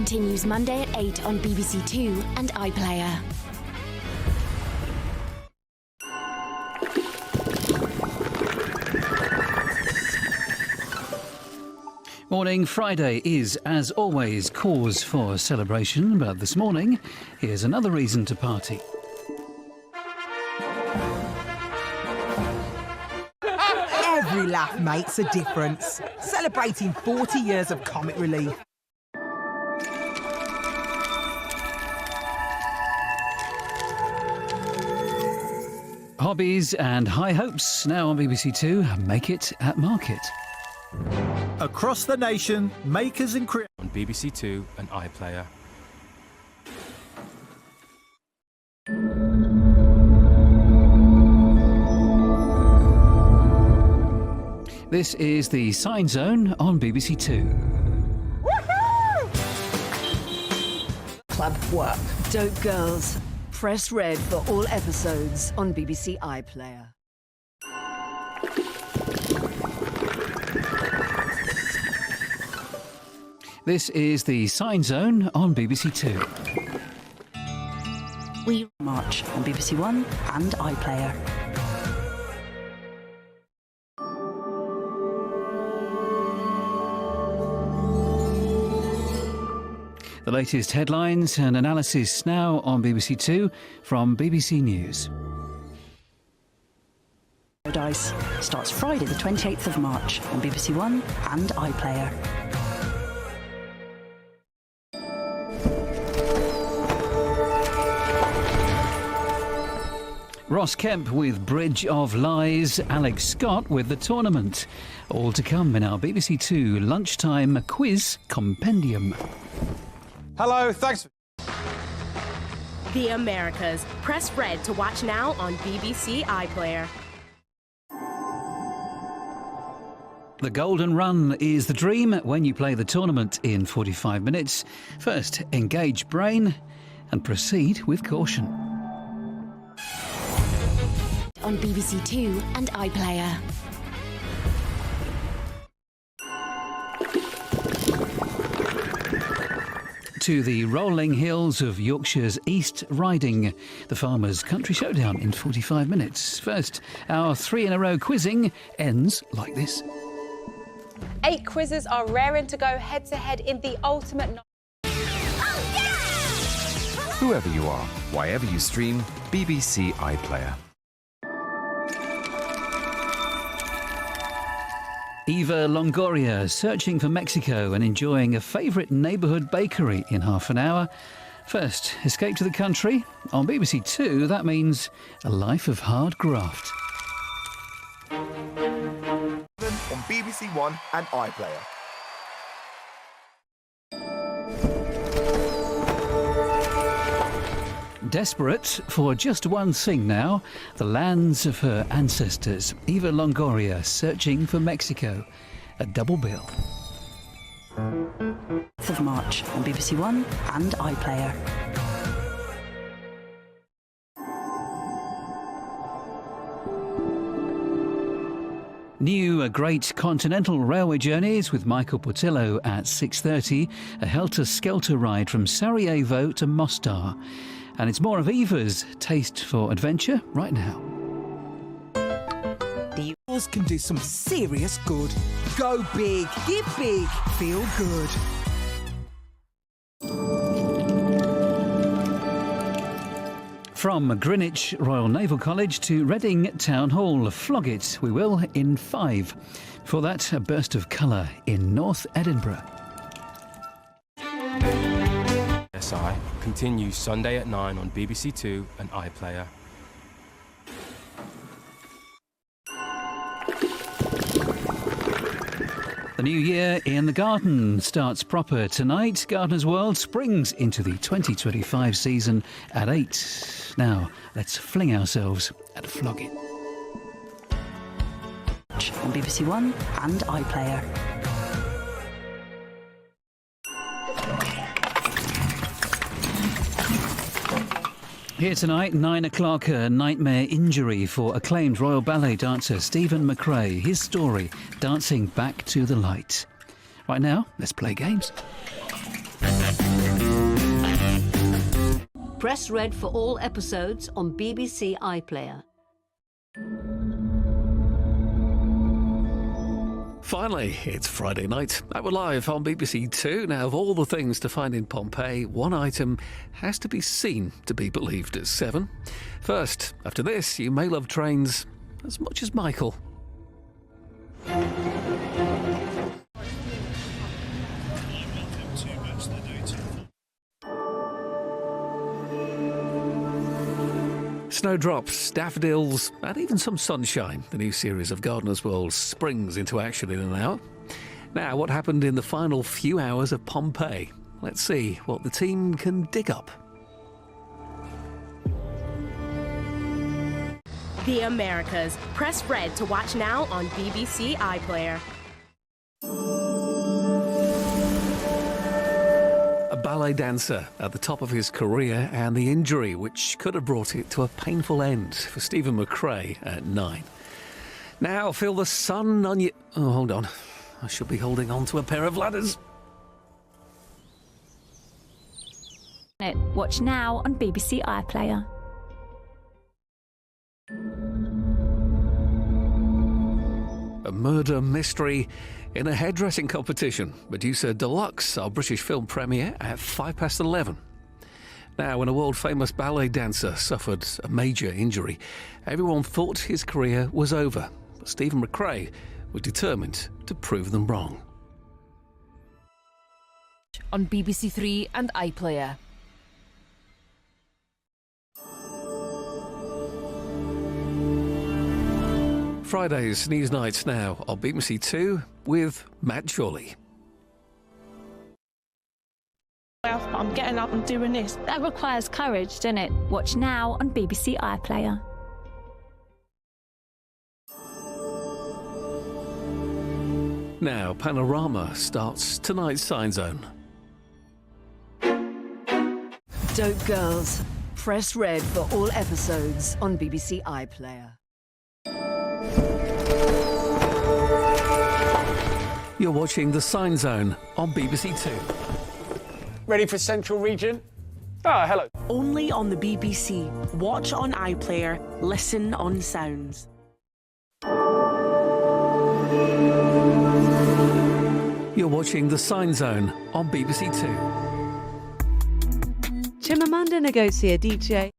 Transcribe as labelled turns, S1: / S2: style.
S1: continues Monday at 8 on BBC Two and iPlayer.
S2: Morning. Friday is, as always, cause for celebration, but this morning, here's another reason to party.
S3: Every laugh makes a difference. Celebrating 40 years of comic relief.
S2: Hobbies and high hopes now on BBC Two. Make it at market.
S4: Across the nation, makers and creators
S5: on BBC Two and iPlayer.
S2: This is the Sign Zone on BBC Two.
S6: Club work. Dope Girls. Press red for all episodes on BBC iPlayer.
S2: This is the Sign Zone on BBC Two.
S7: We march on BBC One and iPlayer.
S2: The latest headlines and analysis now on BBC Two from BBC News.
S7: Paradise starts Friday the 28th of March on BBC One and iPlayer.
S2: Ross Kemp with Bridge of Lies, Alex Scott with the tournament. All to come in our BBC Two lunchtime quiz compendium.
S8: Hello, thanks.
S9: The Americas. Press red to watch now on BBC iPlayer.
S2: The Golden Run is the dream when you play the tournament in 45 minutes. First, engage brain and proceed with caution.
S1: On BBC Two and iPlayer.
S2: To the rolling hills of Yorkshire's East Riding, the Farmers' Country Showdown in 45 minutes. First, our 3-in-a-row quizzing ends like this.
S10: 8 quizzes are raring to go head-to-head in the ultimate...
S11: Whoever you are, wherever you stream, BBC iPlayer.
S2: Eva Longoria searching for Mexico and enjoying a favourite neighbourhood bakery in half an hour. First, escape to the country. On BBC Two, that means a life of hard graft.
S12: On BBC One and iPlayer.
S2: Desperate for just one thing now, the lands of her ancestors. Eva Longoria searching for Mexico. A double bill.
S7: 5th of March on BBC One and iPlayer.
S2: New Great Continental Railway Journeys with Michael Portillo at 6:30. A helter-skelter ride from Sarajevo to Mostar. And it's more of Eva's taste for adventure right now.
S3: The Eagles can do some serious good. Go big, give big, feel good.
S2: From Greenwich Royal Naval College to Reading Town Hall, flog it, we will, in 5. Before that, a burst of colour in North Edinburgh.
S5: SI continues Sunday at 9 on BBC Two and iPlayer.
S2: The new year in the garden starts proper tonight. Gardener's World springs into the 2025 season at 8. Now, let's fling ourselves at flog it.
S7: On BBC One and iPlayer.
S2: Here tonight, 9 o'clock, a nightmare injury for acclaimed Royal Ballet dancer Stephen McRae. His story, dancing back to the light. Right now, let's play games.
S6: Press red for all episodes on BBC iPlayer.
S13: Finally, it's Friday night, and we're live on BBC Two. Now, of all the things to find in Pompeii, one item has to be seen to be believed at 7. First, after this, you may love trains as much as Michael. Snowdrops, daffodils, and even some sunshine. The new series of Gardener's World springs into action in an hour. Now, what happened in the final few hours of Pompeii? Let's see what the team can dig up.
S9: The Americas. Press red to watch now on BBC iPlayer.
S13: A ballet dancer at the top of his career, and the injury which could have brought it to a painful end for Stephen McRae at 9. Now feel the sun on you. Oh, hold on. I should be holding on to a pair of ladders.
S1: Watch now on BBC iPlayer.
S13: A murder mystery in a hairdressing competition. Medusa Deluxe, our British film premiere at 11:05. Now, when a world-famous ballet dancer suffered a major injury, everyone thought his career was over. But Stephen McRae was determined to prove them wrong.
S14: On BBC Three and iPlayer.
S13: Friday's News Nights now on BBC Two with Matt Chorley.
S15: I'm getting up and doing this.
S1: That requires courage, doesn't it? Watch now on BBC iPlayer.
S13: Now, Panorama starts tonight's Sign Zone.
S6: Dope Girls. Press red for all episodes on BBC iPlayer.
S13: You're watching The Sign Zone on BBC Two.
S8: Ready for Central Region? Ah, hello.
S9: Only on the BBC. Watch on iPlayer. Listen on Sounds.
S13: You're watching The Sign Zone on BBC Two.
S16: Chimamanda Ngozi Adichie